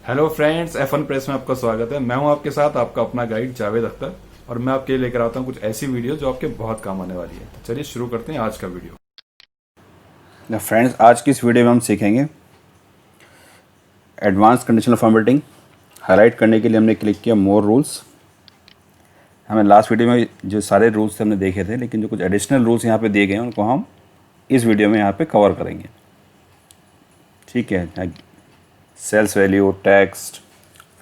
Hello friends, F1 press में आपका स्वागत है। मैं हूं आपके साथ आपका अपना गाइड जावेद अख्तर और मैं आपके लिए लेकर आता हूं कुछ ऐसी वीडियो जो आपके बहुत काम आने वाली है। तो चलिए शुरू करते हैं आज का वीडियो। फ्रेंड्स, आज की इस वीडियो में हम सीखेंगे एडवांस कंडीशनल फॉर्मेटिंग। हाईलाइट करने के लिए हमने क्लिक किया मोर रूल्स। हमें लास्ट वीडियो में जो सारे रूल्स थे हमने देखे थे, लेकिन जो कुछ एडिशनल रूल्स यहाँ पे दिए गए हैं उनको हम इस वीडियो में यहाँ पे कवर करेंगे। ठीक है, सेल्स वैल्यू, टेक्स्ट,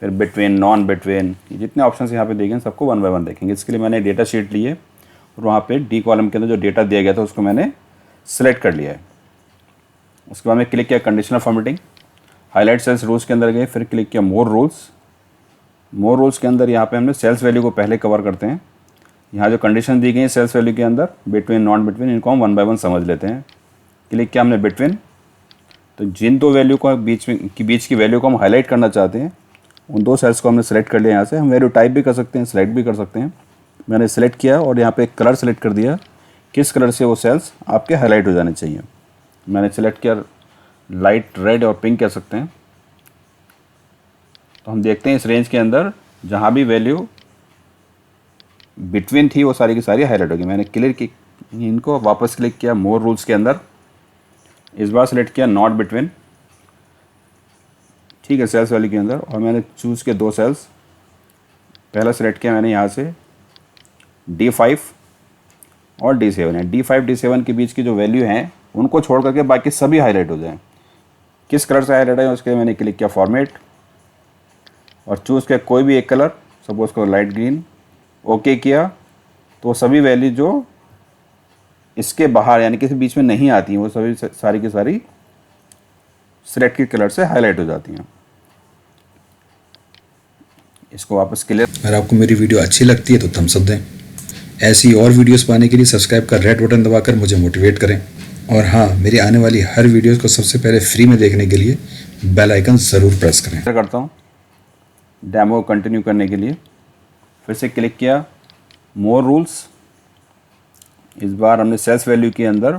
फिर बिटवीन, नॉन बिटवीन, जितने ऑप्शन यहाँ पे दिए गए सबको वन बाय वन देखेंगे। इसके लिए मैंने डेटा शीट ली है और वहाँ पे डी कॉलम के अंदर जो डेटा दिया गया था उसको मैंने सेलेक्ट कर लिया है। उसके बाद में क्लिक किया conditional formatting, highlight cells rules के अंदर गए, फिर क्लिक किया मोर रूल्स। मोर रूल्स के अंदर यहाँ पे हमने सेल्स वैल्यू को पहले कवर करते हैं। यहाँ जो कंडीशन दी गई है सेल्स वैल्यू के अंदर, बिटवीन, नॉन बिटवीन, इनको हम वन बाय वन समझ लेते हैं। क्लिक किया हमने बिटवीन, तो जिन दो वैल्यू को बीच की वैल्यू को हम हाईलाइट करना चाहते हैं उन दो सेल्स को हमने सेलेक्ट कर लिया। यहाँ से हम वैल्यू टाइप भी कर सकते हैं, सेलेक्ट भी कर सकते हैं। मैंने सेलेक्ट किया और यहाँ पे एक कलर सेलेक्ट कर दिया, किस कलर से वो सेल्स आपके हाईलाइट हो जाने चाहिए। मैंने सेलेक्ट किया लाइट रेड और पिंक कह सकते हैं। तो हम देखते हैं इस रेंज के अंदर जहाँ भी वैल्यू बिटवीन थी वो सारी की सारी हाईलाइट होगी। मैंने क्लियर की इनको, वापस क्लिक किया मोर रूल्स के अंदर, इस बार सेलेक्ट किया नॉट बिटवीन। ठीक है, सेल्स वैल्यू के अंदर, और मैंने चूज़ किया दो सेल्स। पहला सेलेक्ट किया मैंने यहाँ से D5 और D7 है। D5 D7 के बीच की जो वैल्यू हैं उनको छोड़ करके बाकी सभी हाईलाइट हो जाएं। किस कलर से हाईलाइट है उसके लिए मैंने क्लिक किया फॉर्मेट और चूज़ किया कोई भी एक कलर, सपोज को लाइट ग्रीन। ओके किया तो सभी वैल्यू जो इसके बाहर यानी कि बीच में नहीं आती हैं वो सभी सारी की सारी सिलेक्टेड कलर से हाईलाइट हो जाती हैं। इसको वापस क्लियर। अगर आपको मेरी वीडियो अच्छी लगती है तो थम्स अप दें। ऐसी और वीडियोस पाने के लिए सब्सक्राइब का रेड बटन दबाकर मुझे मोटिवेट करें। और हाँ, मेरी आने वाली हर वीडियोस को सबसे पहले फ्री में देखने के लिए बेल आइकन ज़रूर प्रेस करें। करता हूँ डेमो कंटिन्यू करने के लिए। फिर से क्लिक किया मोर रूल्स। इस बार हमने सेल्स वैल्यू के अंदर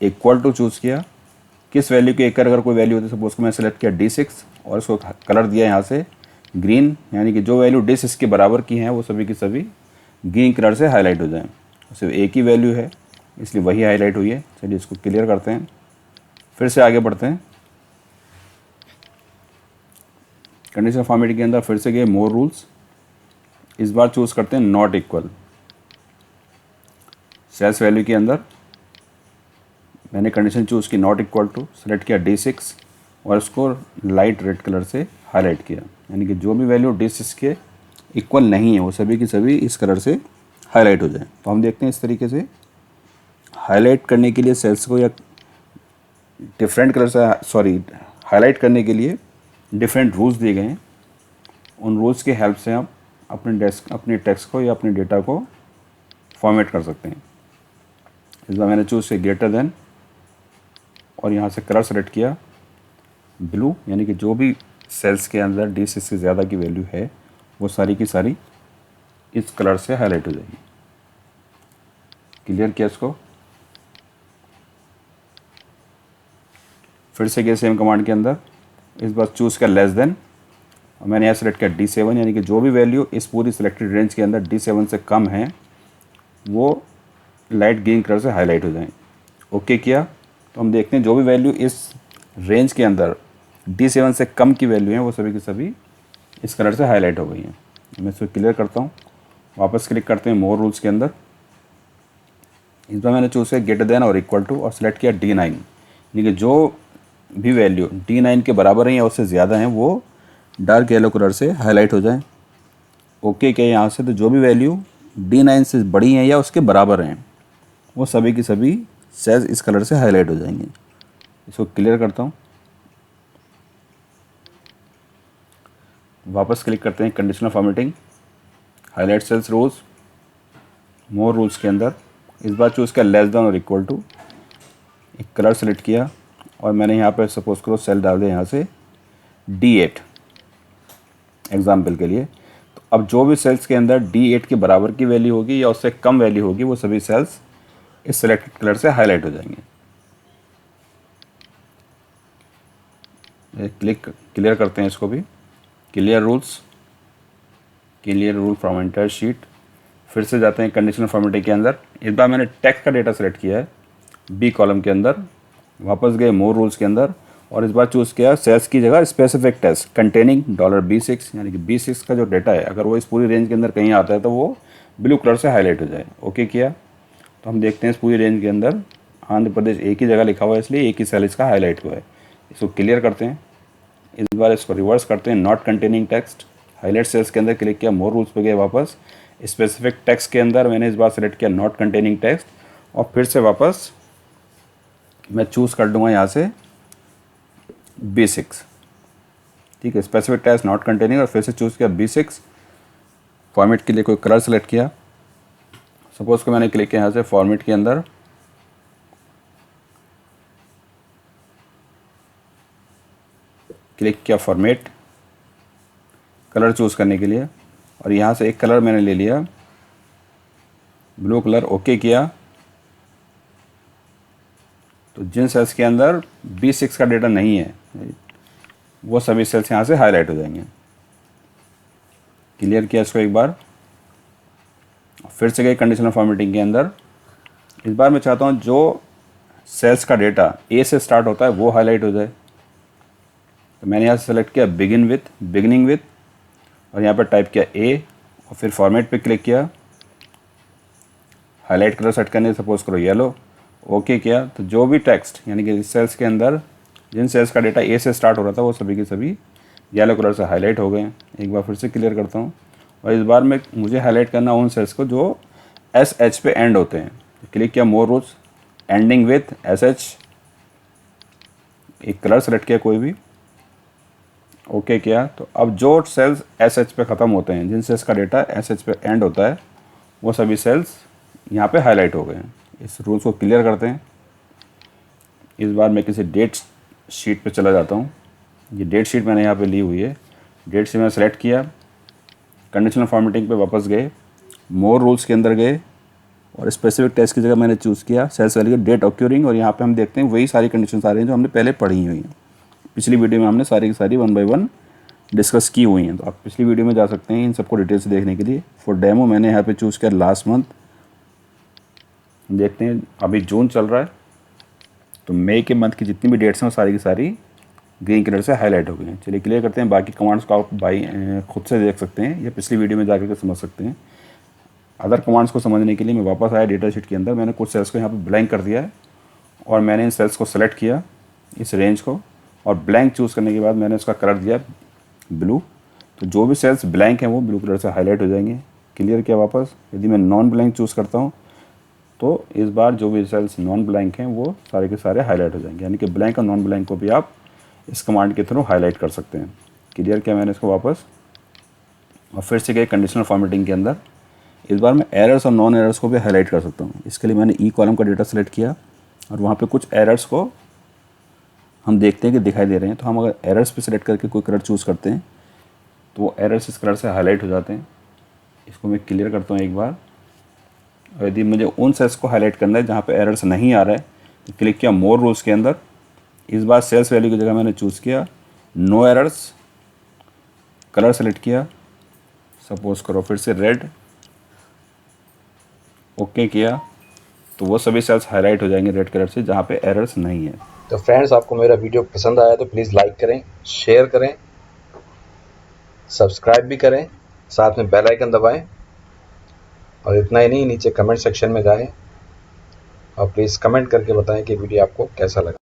इक्वल टू चूज़ किया। किस वैल्यू के एक अगर कोई वैल्यू होती है, सपोज को मैं सेलेक्ट किया D6 और उसको कलर दिया यहाँ से ग्रीन, यानी कि जो वैल्यू D6 के बराबर की हैं वो सभी की सभी ग्रीन कलर से हाईलाइट हो जाएं। सिर्फ एक ही वैल्यू है इसलिए वही हाईलाइट हुई है। चलिए इसको क्लियर करते हैं, फिर से आगे बढ़ते हैं। कंडीशन फॉर्मेट के अंदर फिर से गए मोर रूल्स। इस बार चूज़ करते हैं नॉट इक्वल। सेल्स वैल्यू के अंदर मैंने कंडीशन चूज़ की नॉट इक्वल टू, सेलेक्ट किया D6 और उसको लाइट रेड कलर से हाईलाइट किया, यानी कि जो भी वैल्यू D6 के इक्वल नहीं है वो सभी की सभी इस कलर से हाईलाइट हो जाए। तो हम देखते हैं इस तरीके से हाईलाइट करने के लिए सेल्स को या डिफरेंट कलर से हाईलाइट करने के लिए डिफरेंट रूल्स दिए गए हैं। उन रूल्स के हेल्प से हम अपने टेक्स्ट को या अपने डेटा को फॉर्मेट कर सकते हैं। इस बार मैंने चूज़ किया ग्रेटर देन और यहाँ से कलर सेलेक्ट किया ब्लू, यानी कि जो भी सेल्स के अंदर D6 से ज़्यादा की वैल्यू है वो सारी की सारी इस कलर से हाईलाइट हो जाएगी। क्लियर किया इसको। फिर से गए सेम कमांड के अंदर, इस बार चूज़ किया लेस देन और मैंने यहाँ सेलेक्ट किया D7, यानी कि जो भी वैल्यू इस पूरी सिलेक्टेड रेंज के अंदर D7 से कम है वो लाइट ग्रीन कलर से हाईलाइट हो जाएं। ओके किया तो हम देखते हैं जो भी वैल्यू इस रेंज के अंदर D7 से कम की वैल्यू है वो सभी की सभी इस कलर से हाईलाइट हो गई हैं। मैं इसको क्लियर करता हूँ, वापस क्लिक करते हैं मोर रूल्स के अंदर। इस बार मैंने चूज़ किया ग्रेटर देन और इक्वल टू और सेलेक्ट किया D9, यानी कि जो भी वैल्यू D9 के बराबर हैं या उससे ज़्यादा हैं वो डार्क येलो कलर से हाईलाइट हो जाएँ। ओके किया यहाँ से, तो जो भी वैल्यू D9 से बड़ी हैं या उसके बराबर हैं वो सभी की सभी सेल्स इस कलर से हाईलाइट हो जाएंगे। इसको क्लियर करता हूँ, वापस क्लिक करते हैं conditional formatting, highlight cells rules, more rules के अंदर। इस बार चूज़ किया लेस देन और इक्वल टू, एक कलर सेलेक्ट किया और मैंने यहाँ पर सपोज करो सेल डाल दिया यहाँ से D8 एग्जाम्पल के लिए। तो अब जो भी सेल्स के अंदर D8 के बराबर की वैल्यू होगी या उससे कम वैल्यू होगी वो सभी सेल्स इस सेलेक्टेड कलर से हाईलाइट हो जाएंगे। क्लियर करते हैं इसको भी, clear rule from entire sheet. फिर से जाते हैं कंडीशनल फॉर्मेटिंग के अंदर। इस बार मैंने टेक्स्ट का डेटा सेलेक्ट किया है बी कॉलम के अंदर, वापस गए मोर रूल्स के अंदर और इस बार चूज़ किया सेल्स की जगह स्पेसिफिक टेक्स्ट कंटेनिंग $B6, यानी कि B6 का जो डेटा है अगर वो इस पूरी रेंज के अंदर कहीं आता है तो वो ब्लू कलर से हाईलाइट हो जाए। ओके किया तो हम देखते हैं इस पूरी रेंज के अंदर आंध्र प्रदेश एक ही जगह लिखा हुआ है, इसलिए एक ही सेल इसका हाईलाइट हुआ है। इसको क्लियर करते हैं, इस बार इसको रिवर्स करते हैं, not containing text, highlight cells के अंदर क्लिक किया, मोर रूल्स पे गए वापस, स्पेसिफिक टेक्स्ट के अंदर मैंने इस बार सेलेक्ट किया नॉट कंटेनिंग टेक्स्ट और फिर से वापस मैं चूज़ कर दूंगा यहाँ से B6। ठीक है, स्पेसिफिक टेक्स्ट नॉट कंटेनिंग और फिर से चूज़ किया B6। फॉर्मेट के लिए कोई कलर सेलेक्ट किया, सपोज को मैंने क्लिक किया यहाँ से फॉर्मेट के अंदर, क्लिक किया फॉर्मेट, कलर चूज़ करने के लिए और यहाँ से एक कलर मैंने ले लिया ब्लू कलर। ओके किया तो जिन सेल्स के अंदर B6 का डेटा नहीं है वो सभी सेल्स यहाँ से हाईलाइट हो जाएंगे। क्लियर किया इसको एक बार, फिर से गए कंडीशनल फॉर्मेटिंग के अंदर। इस बार मैं चाहता हूँ जो सेल्स का डेटा ए से स्टार्ट होता है वो हाईलाइट हो जाए, तो मैंने यहाँ से सेलेक्ट किया बिगिनिंग विथ और यहाँ पर टाइप किया ए और फिर फॉर्मेट पे क्लिक किया, हाईलाइट कलर सेट करने सपोज करो येलो। ओके किया तो जो भी टेक्स्ट यानी कि सेल्स के अंदर जिन सेल्स का डेटा ए से स्टार्ट हो रहा था वो सभी के सभी येलो कलर से हाईलाइट हो गए। एक बार फिर से क्लियर करता हूँ और इस बार में मुझे हाईलाइट करना उन सेल्स को जो SH पे एंड होते हैं। क्लिक किया मोर रूल्स, एंडिंग विथ SH, एक कलर सेलेक्ट किया कोई भी। ओके किया तो अब जो सेल्स SH पे ख़त्म होते हैं, जिन सेल्स का डेटा SH पे एंड होता है वो सभी सेल्स यहाँ पे हाईलाइट हो गए हैं। इस रूल्स को क्लियर करते हैं। इस बार मैं किसी डेट शीट पे चला जाता हूँ। ये डेट शीट मैंने यहाँ पे ली हुई है, डेट शीट मैंने सेलेक्ट किया, कंडीशनल फॉर्मेटिंग पे वापस गए, मोर रूल्स के अंदर गए और स्पेसिफिक टेक्स्ट की जगह मैंने चूज़ किया सेल्स वैल्यू डेट ऑक्यूरिंग और यहाँ पे हम देखते हैं वही सारी कंडीशन आ रही हैं जो हमने पहले पढ़ी हुई हैं। पिछली वीडियो में हमने सारी की सारी 1 बाय 1 डिस्कस की हुई हैं, तो आप पिछली वीडियो में जा सकते हैं इन सबको डिटेल से देखने के लिए। फॉर डेमो मैंने यहाँ पे चूज़ किया लास्ट मंथ। देखते हैं अभी जून चल रहा है तो मई के मंथ की जितनी भी डेट्स हैं वो सारी की सारी ग्रीन कलर से हाईलाइट हो गई हैं। चलिए क्लियर करते हैं। बाकी कमांड्स को आप खुद से देख सकते हैं या पिछली वीडियो में जाकर के समझ सकते हैं। अदर कमांड्स को समझने के लिए मैं वापस आया डेटा शीट के अंदर, मैंने कुछ सेल्स को यहाँ पे ब्लैंक कर दिया है और मैंने इन सेल्स को सेलेक्ट किया इस रेंज को और ब्लैंक चूज़ करने के बाद मैंने उसका कलर दिया ब्लू। तो जो भी सेल्स ब्लैंक हैं वो ब्लू कलर से हाईलाइट हो जाएंगे। क्लियर किया वापस। यदि मैं नॉन ब्लैंक चूज़ करता हूँ तो इस बार जो भी सेल्स नॉन ब्लैंक हैं वो सारे के सारे हाईलाइट हो जाएंगे, यानी कि ब्लैंक और नॉन ब्लैंक को भी आप इस कमांड के थ्रू हाईलाइट कर सकते हैं। क्लियर किया मैंने इसको वापस और फिर से गए कंडीशनल फॉर्मेटिंग के अंदर। इस बार मैं एरर्स और नॉन एरर्स को भी हाईलाइट कर सकता हूँ। इसके लिए मैंने ई कॉलम का डेटा सेलेक्ट किया और वहाँ पे कुछ एरर्स को हम देखते हैं कि दिखाई दे रहे हैं, तो हम अगर एरर्स पे सेलेक्ट करके कोई कलर चूज़ करते हैं तो वो एरर्स इस कलर से हाईलाइट हो जाते हैं। इसको मैं क्लियर करता हूँ एक बार। और यदि मुझे उन सेल्स को हाईलाइट करना है जहाँ पे एरर्स नहीं आ रहा है तो क्लिक किया मोर रूल्स के अंदर। इस बार सेल्स वैल्यू की जगह मैंने चूज़ किया नो एरर्स, कलर सेलेक्ट किया सपोज करो फिर से रेड। ओके किया तो वो सभी सेल्स हाईलाइट हो जाएंगे रेड कलर से जहाँ पे एरर्स नहीं है। तो फ्रेंड्स, आपको मेरा वीडियो पसंद आया तो प्लीज़ लाइक करें, शेयर करें, सब्सक्राइब भी करें, साथ में बेल आइकन दबाएं और इतना ही नहीं, नीचे कमेंट सेक्शन में जाएं और प्लीज़ कमेंट करके बताएं कि वीडियो आपको कैसा लगा।